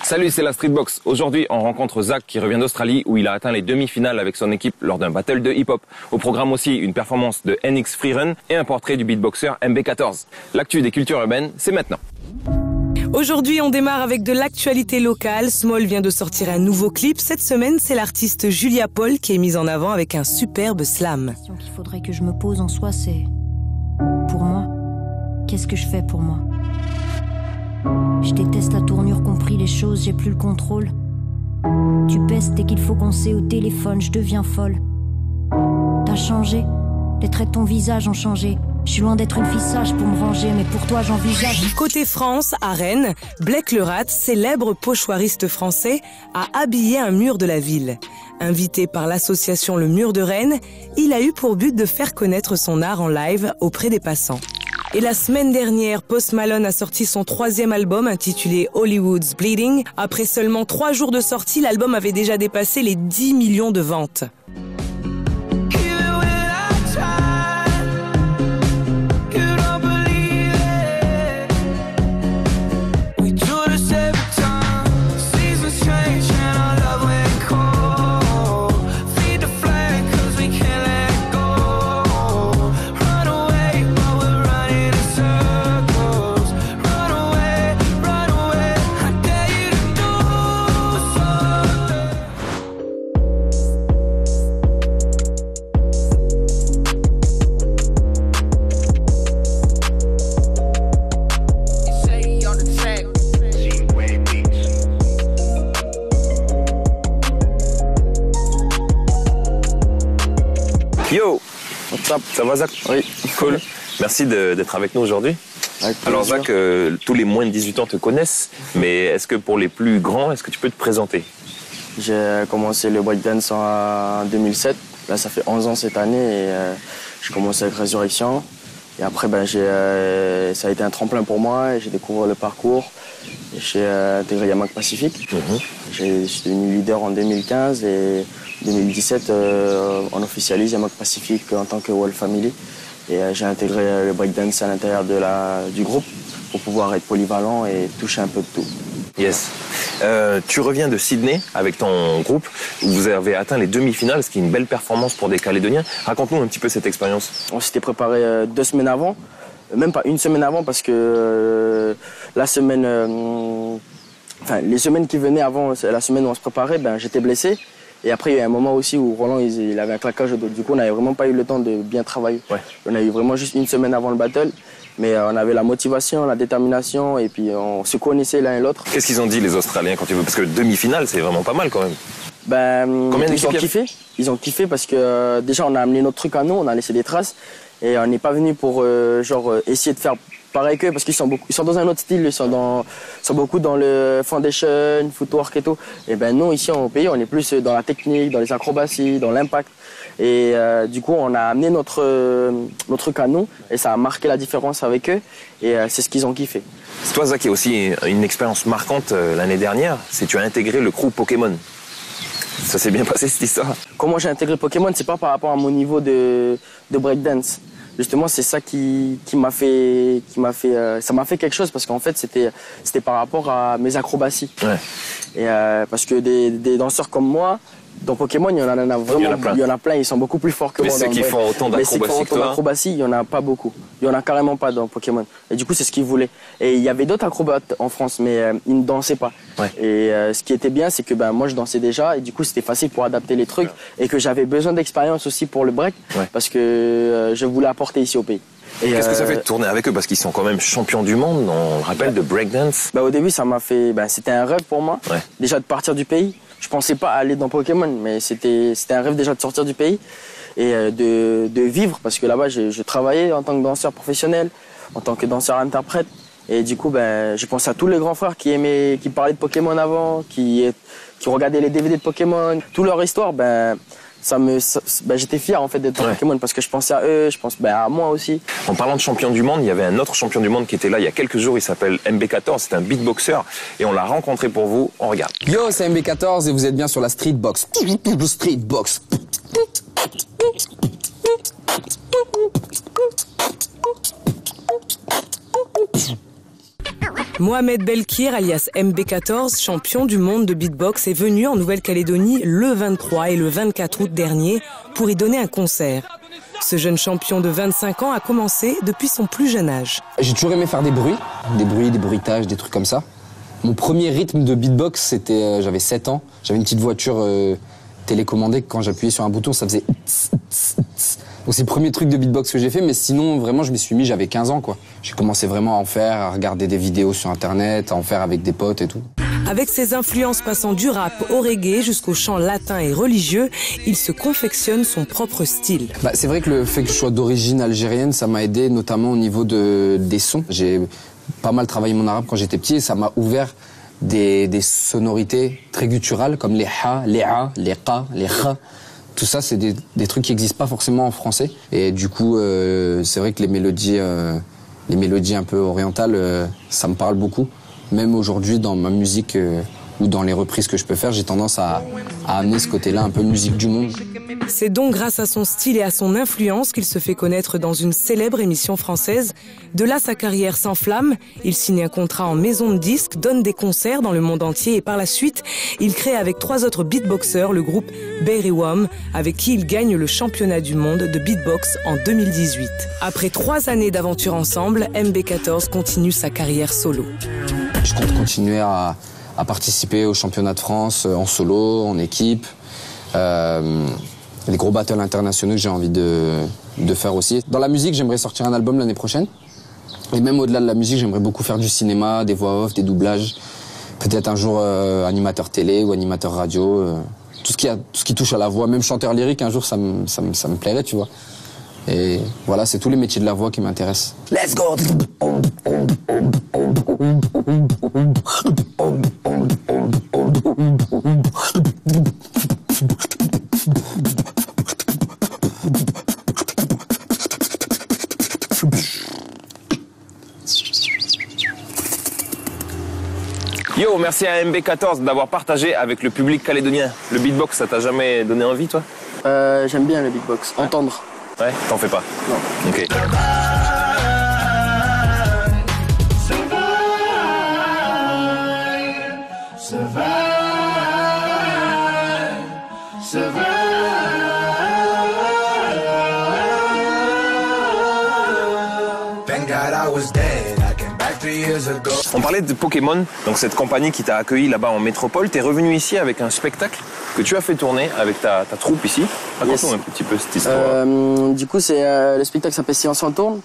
Salut, c'est la Streetbox. Aujourd'hui, on rencontre Zach qui revient d'Australie où il a atteint les demi-finales avec son équipe lors d'un battle de hip-hop. Au programme aussi, une performance de NX Freerun et un portrait du beatboxer MB14. L'actu des cultures urbaines, c'est maintenant. Aujourd'hui, on démarre avec de l'actualité locale. Small vient de sortir un nouveau clip. Cette semaine, c'est l'artiste Julia Paul qui est mise en avant avec un superbe slam. La question qu'il faudrait que je me pose en soi, c'est pour moi, qu'est-ce que je fais pour moi? Je déteste la tournure qu'ont pris les choses, j'ai plus le contrôle. Tu pestes dès qu'il faut qu'on sait au téléphone, je deviens folle. T'as changé, les traits de ton visage ont changé. Je suis loin d'être une fille sage pour me ranger, mais pour toi j'envisage. Côté France, à Rennes, Blake Lerat, célèbre pochoiriste français, a habillé un mur de la ville. Invité par l'association Le Mur de Rennes, il a eu pour but de faire connaître son art en live auprès des passants. Et la semaine dernière, Post Malone a sorti son 3e album intitulé Hollywood's Bleeding. Après seulement 3 jours de sortie, l'album avait déjà dépassé les 10 millions de ventes. Yo, ça va Zach? Oui. Cool. Merci d'être avec nous aujourd'hui. Alors Zach, tous les moins de 18 ans te connaissent, mais est-ce que pour les plus grands, est-ce que tu peux te présenter? J'ai commencé le breakdance en 2007. Là, ça fait 11 ans cette année et j'ai commencé avec Résurrection. Et après, ça a été un tremplin pour moi et j'ai découvert le parcours. Et j'ai intégré Yamak Pacific. Je suis devenu leader en 2015 et en 2017, on officialise Yamak Pacific en tant que Wall Family. Et j'ai intégré le breakdance à l'intérieur du groupe pour pouvoir être polyvalent et toucher un peu de tout. Yes. Tu reviens de Sydney avec ton groupe où vous avez atteint les demi-finales, ce qui est une belle performance pour des Calédoniens. Raconte-nous un petit peu cette expérience. On s'était préparé 2 semaines avant, même pas une semaine avant parce que les semaines qui venaient avant la semaine où on se préparait, j'étais blessé. Et après, il y a eu un moment aussi où Roland il avait un claquage au dos. Du coup, on n'avait vraiment pas eu le temps de bien travailler. Ouais. On a eu vraiment juste une semaine avant le battle. Mais on avait la motivation, la détermination et puis on se connaissait l'un et l'autre. Qu'est-ce qu'ils ont dit les Australiens quand tu veux? Parce que demi-finale, c'est vraiment pas mal quand même. Combien ils ont kiffé. Ils ont kiffé parce que déjà on a amené notre truc à nous, on a laissé des traces. Et on n'est pas venu pour essayer de faire pareil qu'eux parce qu'ils sont dans un autre style, ils sont beaucoup dans le foundation, footwork et tout. Et nous ici au pays, on est plus dans la technique, dans les acrobaties, dans l'impact. Et du coup, on a amené notre truc à nous et ça a marqué la différence avec eux et c'est ce qu'ils ont kiffé. Toi, Zach, il y a aussi une expérience marquante l'année dernière, c'est que tu as intégré le crew Pokémon. Ça s'est bien passé cette histoire? Comment j'ai intégré Pokémon, c'est pas par rapport à mon niveau de breakdance. Justement, c'est ça ça m'a fait quelque chose parce qu'en fait, c'était par rapport à mes acrobaties. Ouais. Et parce que des danseurs comme moi, dans Pokémon, il y en a vraiment, il y en a plein, ils sont beaucoup plus forts que moi. Mais ceux qui font autant d'acrobatie, il y en a pas beaucoup. Il y en a carrément pas dans Pokémon. Et du coup, c'est ce qu'ils voulaient. Et il y avait d'autres acrobates en France, mais ils ne dansaient pas. Ouais. Et ce qui était bien, c'est que moi, je dansais déjà et du coup, c'était facile pour adapter les trucs et que j'avais besoin d'expérience aussi pour le break parce que je voulais apporter ici au pays. Et qu'est-ce que ça fait de tourner avec eux parce qu'ils sont quand même champions du monde, on le rappelle, de breakdance? Au début, ça m'a fait, c'était un rêve pour moi, déjà de partir du pays. Je pensais pas aller dans Pokémon, mais c'était un rêve déjà de sortir du pays et de vivre parce que là-bas, je travaillais en tant que danseur professionnel, en tant que danseur interprète. Et du coup, je pense à tous les grands frères qui parlaient de Pokémon avant, qui regardaient les DVD de Pokémon, toute leur histoire, j'étais fier en fait d'être dans Pokémon parce que je pensais à eux, je pense à moi aussi. En parlant de champion du monde, il y avait un autre champion du monde qui était là il y a quelques jours, il s'appelle MB14, c'est un beatboxer et on l'a rencontré pour vous, on regarde. Yo, c'est MB14 et vous êtes bien sur la Streetbox. Streetbox. Mohamed Belkir, alias MB14, champion du monde de beatbox, est venu en Nouvelle-Calédonie le 23 et le 24 août dernier pour y donner un concert. Ce jeune champion de 25 ans a commencé depuis son plus jeune âge. J'ai toujours aimé faire des bruitages, des trucs comme ça. Mon premier rythme de beatbox, c'était, j'avais 7 ans. J'avais une petite voiture télécommandée. Quand j'appuyais sur un bouton, ça faisait tss, tss, tss. Donc c'est le premier truc de beatbox que j'ai fait, mais sinon, vraiment, je m'y suis mis, j'avais 15 ans, quoi. J'ai commencé vraiment à en faire, à regarder des vidéos sur Internet, à en faire avec des potes et tout. Avec ses influences passant du rap au reggae jusqu'au chant latin et religieux, il se confectionne son propre style. C'est vrai que le fait que je sois d'origine algérienne, ça m'a aidé notamment au niveau des sons. J'ai pas mal travaillé mon arabe quand j'étais petit et ça m'a ouvert des sonorités très gutturales comme les ha, les a, les qa, les kha. Tout ça, c'est des trucs qui n'existent pas forcément en français. Et du coup, c'est vrai que les mélodies un peu orientales, ça me parle beaucoup. Même aujourd'hui, dans ma musique ou dans les reprises que je peux faire, j'ai tendance à amener ce côté-là, un peu musique du monde. C'est donc grâce à son style et à son influence qu'il se fait connaître dans une célèbre émission française. De là, sa carrière s'enflamme. Il signe un contrat en maison de disques, donne des concerts dans le monde entier et par la suite, il crée avec 3 autres beatboxers le groupe Berrywam, avec qui il gagne le championnat du monde de beatbox en 2018. Après 3 années d'aventure ensemble, MB14 continue sa carrière solo. Je compte continuer à participer au championnat de France en solo, en équipe. Les gros battles internationaux que j'ai envie de faire aussi. Dans la musique, j'aimerais sortir un album l'année prochaine. Et même au-delà de la musique, j'aimerais beaucoup faire du cinéma, des voix off, des doublages. Peut-être un jour animateur télé ou animateur radio. Tout ce qui touche à la voix, même chanteur lyrique, un jour ça me plairait, tu vois. Et voilà, c'est tous les métiers de la voix qui m'intéressent. Let's go! Yo, merci à MB14 d'avoir partagé avec le public calédonien. Le beatbox, ça t'a jamais donné envie, toi? J'aime bien le beatbox, entendre. Ouais, t'en fais pas? Non. Ok. On parlait de Pokémon, donc cette compagnie qui t'a accueilli là-bas en métropole. T'es revenu ici avec un spectacle que tu as fait tourner avec ta troupe ici. Raconte-nous un petit peu cette histoire. Du coup, c'est le spectacle s'appelle Silence en tourne,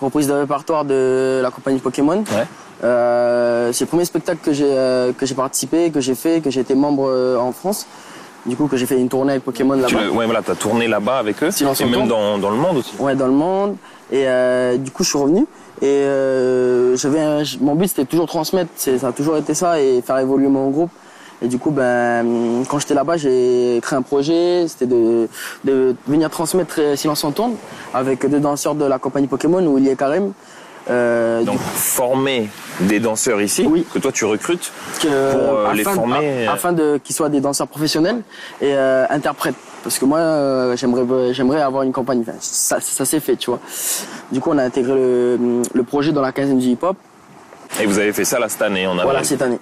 reprise de répertoire de la compagnie Pokémon. Ouais. C'est le premier spectacle que j'ai participé, que j'ai fait, que j'ai été membre en France. Du coup, que j'ai fait une tournée avec Pokémon là-bas. Ouais, voilà, t'as tourné là-bas avec eux. Silence et même dans le monde aussi. Ouais, dans le monde. Et du coup, je suis revenu. Et mon but, c'était toujours transmettre. Ça a toujours été ça et faire évoluer mon groupe. Et du coup, quand j'étais là-bas, j'ai créé un projet. C'était de venir transmettre Silence en tourne avec 2 danseurs de la compagnie Pokémon, Willy et Karim. Donc former des danseurs ici, oui, que toi tu recrutes pour les former afin qu'ils soient des danseurs professionnels et interprètes. Parce que moi, j'aimerais avoir une compagnie. Enfin, ça s'est fait, tu vois. Du coup, on a intégré le projet dans la 15e du hip-hop. Et vous avez fait ça là cette année en avril. Voilà, cette année.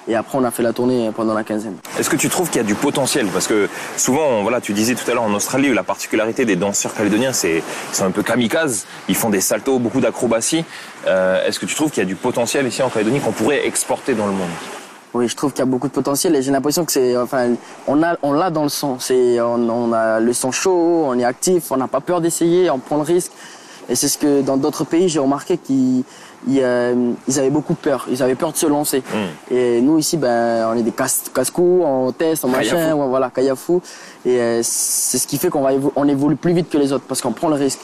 Et après, on a fait la tournée pendant la 15e. Est-ce que tu trouves qu'il y a du potentiel? Parce que souvent, voilà, tu disais tout à l'heure en Australie, la particularité des danseurs calédoniens, c'est qu'ils sont un peu kamikazes. Ils font des saltos, beaucoup d'acrobatie. Est-ce que tu trouves qu'il y a du potentiel ici en Calédonie qu'on pourrait exporter dans le monde? Oui, je trouve qu'il y a beaucoup de potentiel et j'ai l'impression que on l'a dans le sang. On a le sang chaud, on est actif, on n'a pas peur d'essayer, on prend le risque. Et c'est ce que dans d'autres pays, j'ai remarqué qu'ils avaient beaucoup peur. Ils avaient peur de se lancer. Et nous ici, on est des casse-cou, on teste, on machin, voilà, kayafou. Et c'est ce qui fait qu'on évolue plus vite que les autres parce qu'on prend le risque.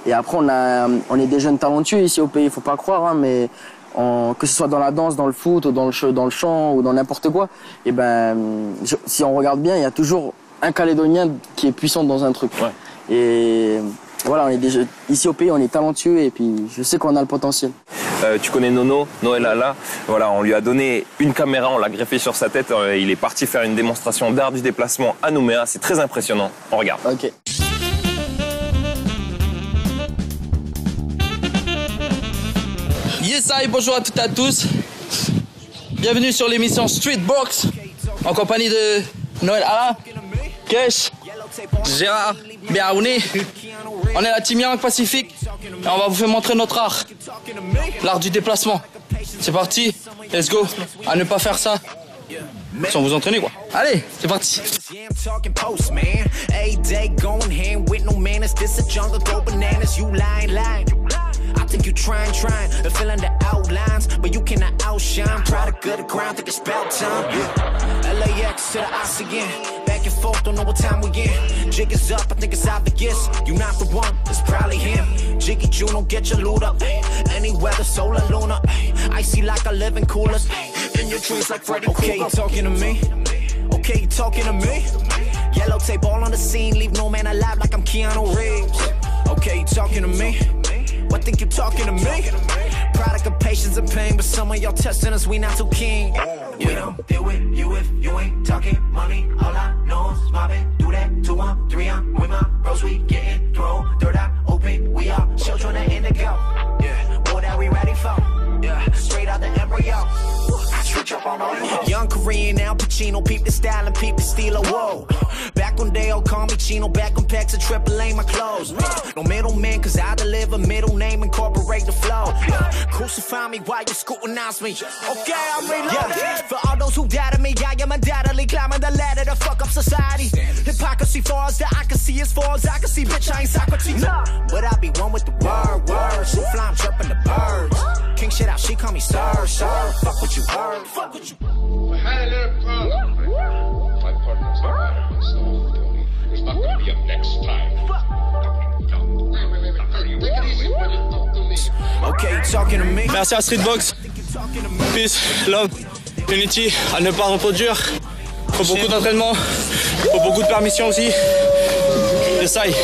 Et après, on est des jeunes talentueux ici au pays, faut pas croire, hein, mais que ce soit dans la danse, dans le foot, ou dans le chant, ou dans n'importe quoi, et si on regarde bien, il y a toujours un Calédonien qui est puissant dans un truc. Ouais. Et voilà, ici au pays, on est talentueux et puis je sais qu'on a le potentiel. Tu connais Noël Allah. Voilà, on lui a donné une caméra, on l'a greffé sur sa tête. Il est parti faire une démonstration d'art du déplacement à Nouméa. C'est très impressionnant. On regarde. Ok. Yes, bonjour à toutes et à tous. Bienvenue sur l'émission Street Box en compagnie de Noël Alain, Kesh, Gérard, Béaouni. On est la Team Young Pacifique et on va vous faire montrer notre art, l'art du déplacement. C'est parti, let's go. À ne pas faire ça sans vous entraîner quoi. Allez, c'est parti. I think you trying to fill in the outlines, but you cannot outshine. Try to good ground, think it's about time. LAX to the Oxygen, back and forth, don't know what time we in. Jig is up, I think it's obvious. You not the one, it's probably him. Jiggy Juno, get your loot up. Any weather, solar, lunar. Icy like I live in coolers. In your dreams like Freddy Krueger. Okay, you talking to me? Okay, you talking to me? Yellow tape all on the scene, leave no man alive like I'm Keanu Reeves. Okay, you talking to me? I think you talking to me? Product of patience and pain, but some of y'all testing us, we not too keen. We don't deal with you if you ain't talking money. All I know is mobbing, do that 2 on 3 on with my bros, we getting thrown. Third eye open, we all children of indigo. Yeah, what are we ready for? Yeah, straight out the embryo. Switch up on all you. Young Korean Al Pacino, peep the style and peep the stealer. Whoa, back when they all call me Chino, back when packs of triple A my clothes. No middleman, cause I deliver middle name, incorporate the flow. Crucify me while you scrutinize me. Okay, I'm reloaded. For all those who doubted me, I am undoubtedly climbing the ladder to fuck up society. Hypocrisy far as that I can see, as far as I can see, bitch, I ain't Socrates. But I be one with the word. So fly, I'm chirping the birds. King shit out, she call me sir. Fuck what you heard. Fuck what you. I had a little problem. My partner's not better, so there's not gonna be a next time. Okay, you talking to me? Merci à Streetbox. Peace, love, unity, à ne pas reproduire. Faut beaucoup d'entraînement, faut beaucoup de permission aussi. Essaye.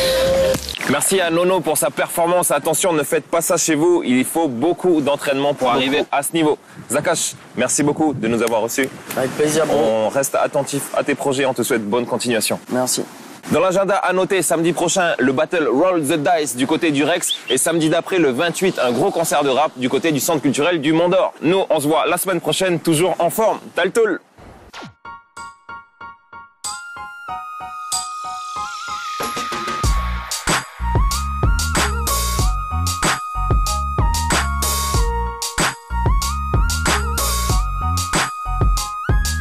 Merci à Nono pour sa performance. Attention, ne faites pas ça chez vous. Il faut beaucoup d'entraînement pour arriver à ce niveau. Zakash, merci beaucoup de nous avoir reçus. Avec plaisir, bro. On reste attentif à tes projets. On te souhaite bonne continuation. Merci. Dans l'agenda, à noter, samedi prochain, le battle Roll the Dice du côté du Rex. Et samedi d'après, le 28, un gros concert de rap du côté du Centre culturel du Mont d'Or. Nous, on se voit la semaine prochaine, toujours en forme. Taltoul.